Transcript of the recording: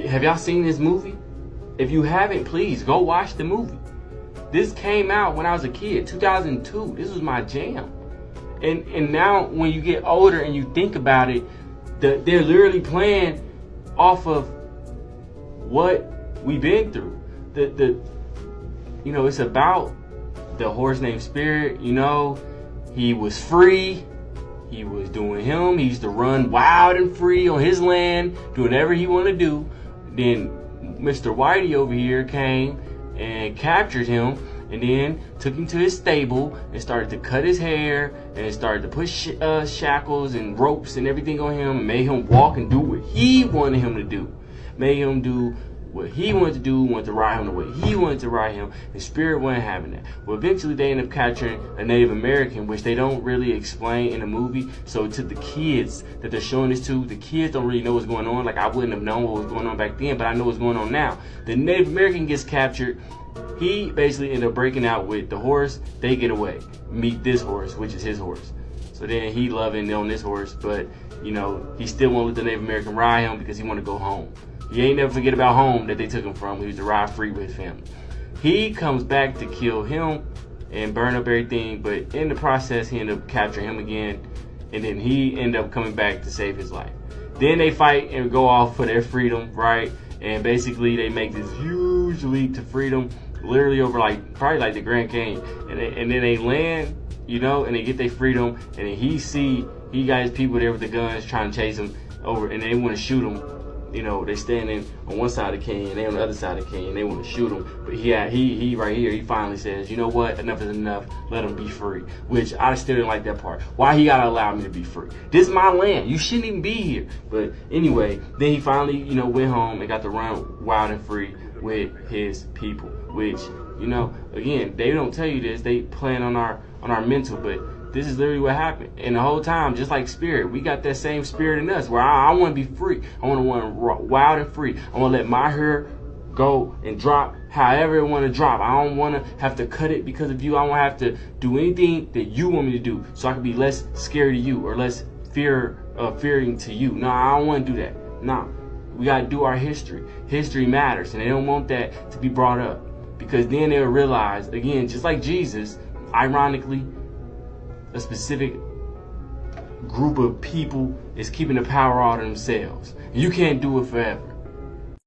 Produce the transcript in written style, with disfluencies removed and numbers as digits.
Have y'all seen this movie? If you haven't, please go watch the movie. This came out when I was a kid, 2002. This was my jam. And now when you get older and you think about it, they're literally playing off of what we've been through. It's about the horse named Spirit. He was free. He was doing him. He used to run wild and free on his land, doing whatever he wanted to do. Then Mr. Whitey over here came and captured him, and then took him to his stable and started to cut his hair and started to put shackles and ropes and everything on him, and made him walk and do what he wanted him to do. Made him do what he wanted to do, wanted to ride him the way he wanted to ride him, and Spirit wasn't having that. Well, eventually they end up capturing a Native American, which they don't really explain in the movie. So to the kids that they're showing this to, the kids don't really know what's going on. Like, I wouldn't have known what was going on back then, but I know what's going on now. The Native American gets captured. He basically ended up breaking out with the horse. They get away. Meet this horse, which is his horse. So then he loving on this horse, but he still won't let the Native American ride him because he want to go home. He ain't never forget about home that they took him from. He was to ride free with his family. He comes back to kill him and burn up everything, but in the process, he ended up capturing him again, and then he ended up coming back to save his life. Then they fight and go off for their freedom, right? And basically, they make this huge leap to freedom, literally over probably the Grand Canyon. And then they land, and they get their freedom, and then he got his people there with the guns trying to chase him over, and they want to shoot him. They standing on one side of the canyon, they on the other side of the canyon, they want to shoot him. But he right here, he finally says, you know what, enough is enough, let him be free. Which I still didn't like that part. Why he gotta allow me to be free? This is my land, you shouldn't even be here. But anyway, then he finally, went home and got to run wild and free with his people. Which, again, they don't tell you this, they playing on our mental, but this is literally what happened. And the whole time, just like Spirit, we got that same spirit in us where I want to be free. I want to run wild and free. I want to let my hair go and drop however I want to drop. I don't want to have to cut it because of you. I don't have to do anything that you want me to do so I can be less scared of you or less fearing to you. No, I don't want to do that. No, we got to do our history. History matters, and they don't want that to be brought up because then they'll realize, again, just like Jesus, ironically, a specific group of people is keeping the power all to themselves. You can't do it forever.